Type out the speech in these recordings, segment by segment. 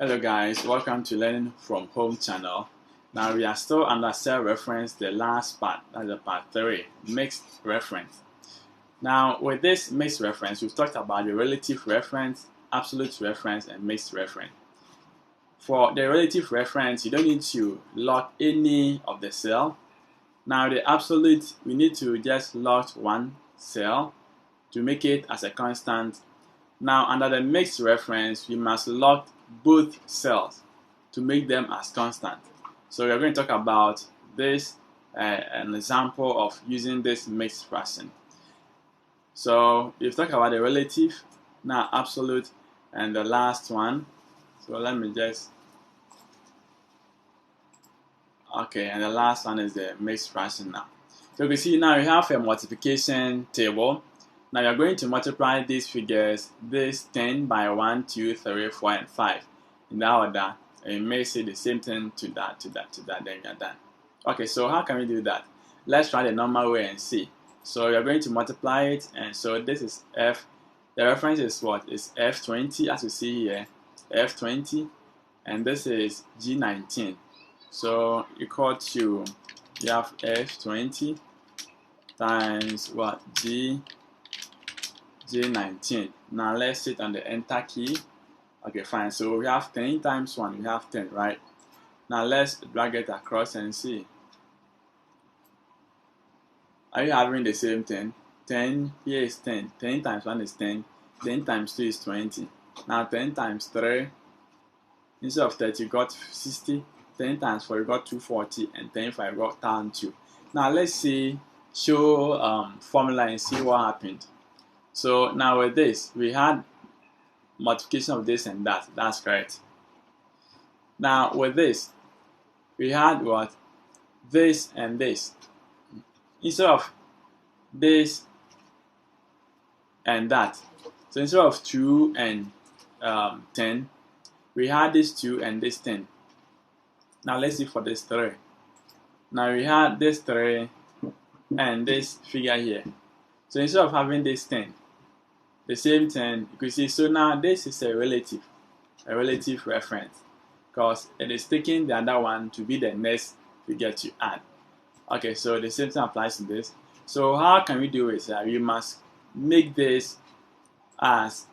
Hello guys, welcome to Learning from Home channel. Now we are still under cell reference, the last part, that's the part 3, mixed reference. Now with this mixed reference, we've talked about the relative reference, absolute reference, and mixed reference. For the relative reference, you don't need to lock any of the cell. Now the absolute, we need to just lock one cell to make it as a constant. Now under the mixed reference, we must lock both cells to make them as constant. So we are going to talk about this, an example of using this mixed fraction. So we've talked about the relative, now absolute, and the last one. So let me just, okay, and the last one is the mixed fraction now. So you can see now we have a multiplication table. Now you're going to multiply these figures, this 10 by 1, 2, 3, 4, and 5 in that order. And you may say the same thing to that, then you're done. Okay, so how can we do that? Let's try the normal way and see. So you're going to multiply it, and so this is F. The reference is what? It's F20, as you see here, F20, and this is G19. So equal to, you have F20 times what? G19. Now let's hit on the enter key. Okay, fine. So we have 10 times 1, we have 10, right? Now let's drag it across and see. Are you having the same thing? 10, here is 10. 10 times 1 is 10. 10 times 2 is 20. Now 10 times 3, instead of 30, you got 60. 10 times 4, you got 240. And 10 5, you got 1002. Now let's see, show formula and see what happened. So now with this, we had multiplication of this and that. That's correct. Now with this, we had what? This and this. Instead of this and that. So instead of 2 and 10, we had this 2 and this 10. Now let's see for this 3. Now we had this 3 and this figure here. So instead of having this 10, the same 10, you can see, so now this is a relative reference, because it is taking the other one to be the next figure to add. Okay, so the same thing applies to this. So how can we do it? You must make this as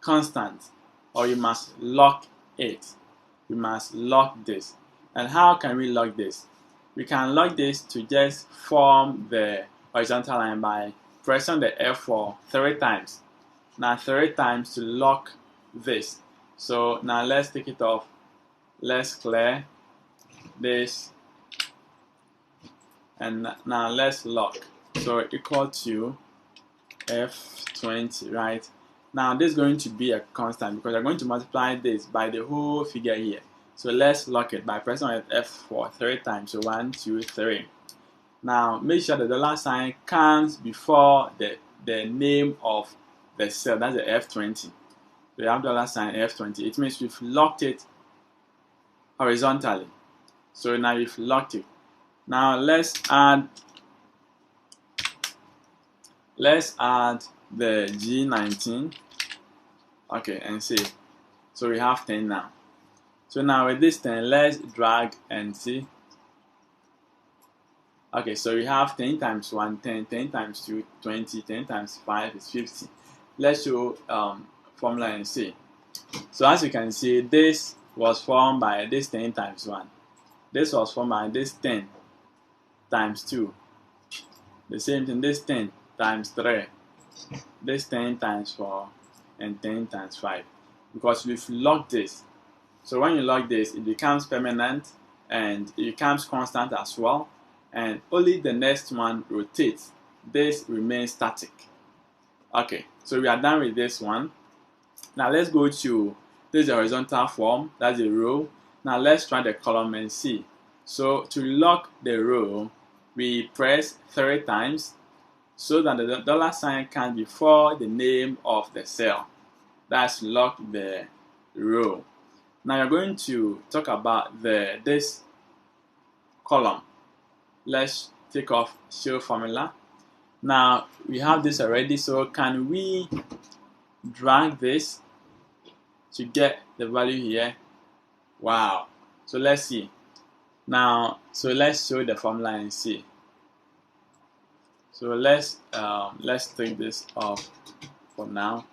constant, or you must lock it. You must lock this. And how can we lock this? We can lock this to just form the horizontal line by pressing the F4 3 times. Now 3 times to lock this. So now let's take it off. Let's clear this. And now let's lock. So equal to F20, right? Now this is going to be a constant because we're going to multiply this by the whole figure here. So let's lock it by pressing on F4 3 times. So 1, 2, 3. Now make sure the dollar sign comes before the name of the cell. That's the F20. We have dollar sign F20. It means we've locked it horizontally. So now we've locked it. Now let's add the G19. Okay, and see. So we have 10 now. So now with this 10, let's drag and see. Okay, so we have 10 times 1, 10, 10 times 2, 20, 10 times 5 is 50. Let's show formula and see. So as you can see, this was formed by this 10 times 1. This was formed by this 10 times 2. The same thing, this 10 times 3. This 10 times 4. And 10 times 5. Because we've locked this. So when you lock this, it becomes permanent and it becomes constant as well. And only the next one rotates. This remains static. Okay, so we are done with this one. Now let's go to this horizontal form, that's the row. Now let's try the column and see. So to lock the row, we press 3 times so that the dollar sign comes before the name of the cell. That's lock the row. Now you're going to talk about this column. Let's take off show formula. Now we have this already, so can we drag this to get the value here? Wow. So let's see. Now, so let's show the formula and see. So let's take this off for now.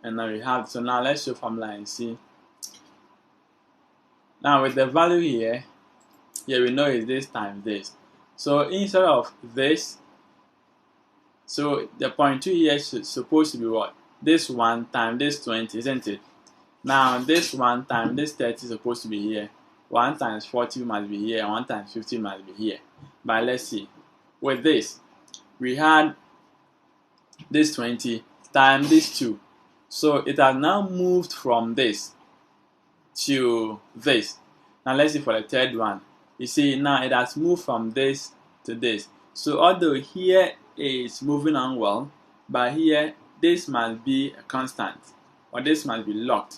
And now we have, so now let's show formula and see. Now with the value here we know is this times this. So instead of this, so the 0.2 here is supposed to be what? This 1 times this 20, isn't it? Now this 1 times this 30 is supposed to be here. 1 times 40 must be here, and 1 times 50 must be here. But let's see. With this, we had this 20 times this 2. So it has now moved from this to this. Now let's see for the third one. You see, now it has moved from this to this. So although here is moving on well, but here this must be a constant, or this must be locked,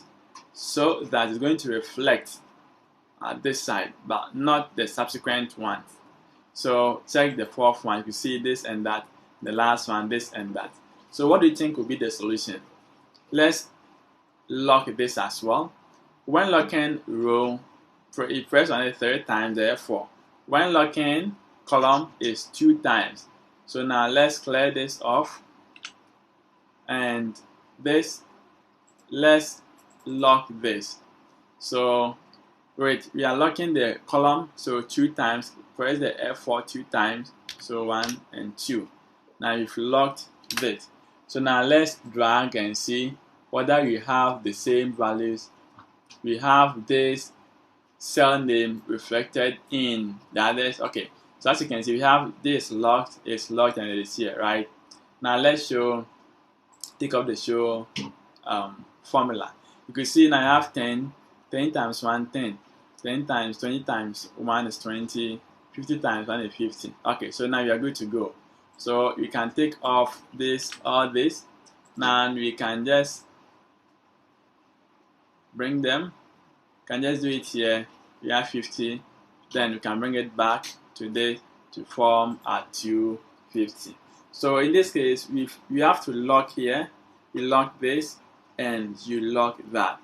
so that it's going to reflect at this side, but not the subsequent ones. So check the fourth one. You see this and that. The last one, this and that. So what do you think will be the solution? Let's lock this as well. When locking row, you press on it 3 times, therefore. When locking column is 2 times. So now let's clear this off. And this, let's lock this. So wait, we are locking the column, so 2 times. Press the F4 2 times, so 1 and 2. Now you've locked this. So now let's drag and see whether we have the same values. We have this cell name reflected in the others. Okay, so as you can see, we have this locked, it's locked, and it is here, right? Now let's take up the show formula. You can see now I have 10 times 1, 10. 10 times 20 times 1 is 20. 50 times 1 is 50. Okay, so now we are good to go. So we can take off this, all this. Now we can just bring them. Can just do it here. We have 50. Then we can bring it back to this to form our 250. So in this case, we have to lock here. You lock this and you lock that.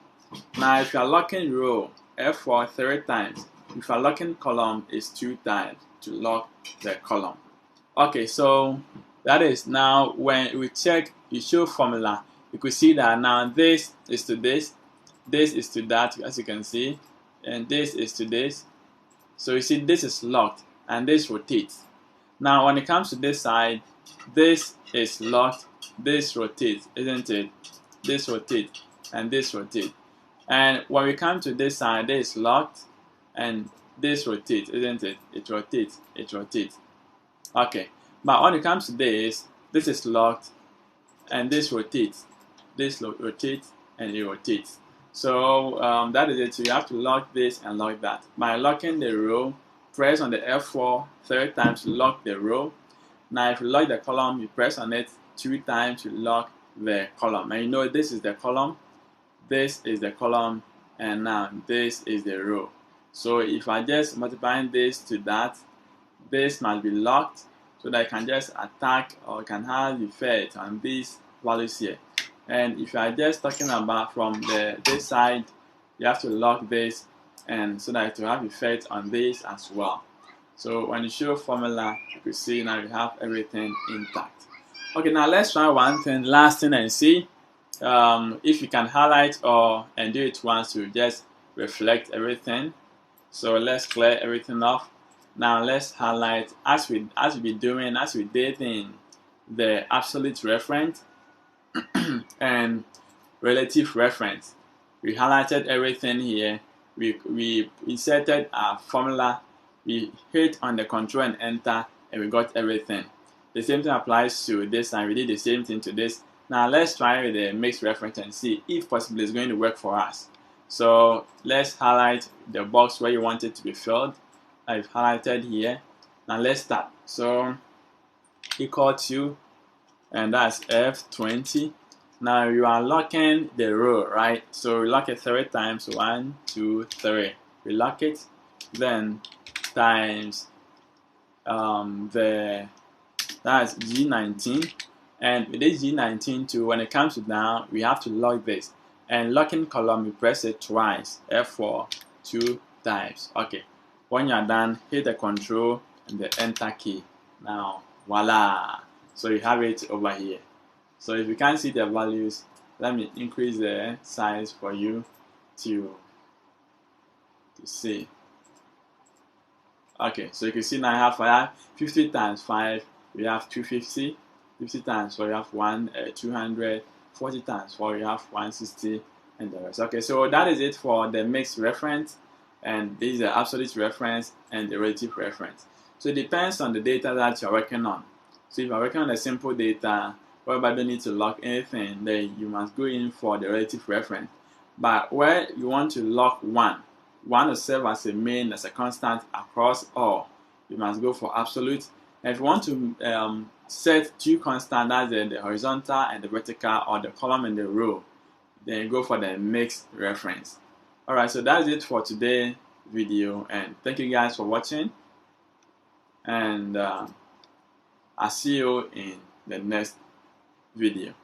Now if you are locking row, F4 3 times. If you are locking column, is 2 times to lock the column. Okay, so that is now when we check the show formula, you could see that now this is to this is to that, as you can see, and this is to this. So you see this is locked and this rotates. Now when it comes to this side, this is locked, this rotates, isn't it? This rotates and this rotates. And when we come to this side, this is locked and this rotates, isn't it? It rotates, it rotates. Okay, but when it comes to this is locked and this rotates, this rotates and it rotates. So that is it. So you have to lock this and lock that. By locking the row, press on the F4 3 times to lock the row. Now if you lock the column, you press on it 2 times to lock the column. And you know this is the column, this is the column, and now this is the row. So if I just multiplying this to that, this must be locked so that I can just attack or can have effect on these values here. And if you are just talking about from this side, you have to lock this, and so that it will have effect on this as well. So when you show formula, you can see now you have everything intact. Okay, now let's try one thing, last thing, and see if you can highlight and do it once to just reflect everything. So let's clear everything off. Now let's highlight as we did in the absolute reference and relative reference. We highlighted everything here. We inserted our formula. We hit on the control and enter, and we got everything. The same thing applies to this, and we did the same thing to this. Now let's try with the mixed reference and see if possibly it's going to work for us. So let's highlight the box where you want it to be filled. I've highlighted here. Now let's start. So equal to, and that's F20. Now you are locking the row, right? So we lock it 3 times. 1, 2, 3. We lock it, then times that's G19. And with this G19 too, when it comes to down, we have to lock this. And locking column, you press it twice, F4, 2 times. Okay, when you're done, hit the Control and the Enter key. Now, voila! So you have it over here. So if you can't see the values, let me increase the size for you to see. Okay, so you can see now I have 50 times 5, we have 250. 50 times 4, you have 200. 40 times 4, you have 160, and the rest. Okay, so that is it for the mixed reference, and this is the absolute reference and the relative reference. So it depends on the data that you're working on. So if you're working on a simple data whereby you don't need to lock anything, then you must go in for the relative reference. But where you want to lock one to serve as a main, as a constant across all, you must go for absolute. And if you want to set two constants, that's the horizontal and the vertical, or the column and the row, then you go for the mixed reference. Alright, so that's it for today's video, and thank you guys for watching, and I'll see you in the next video.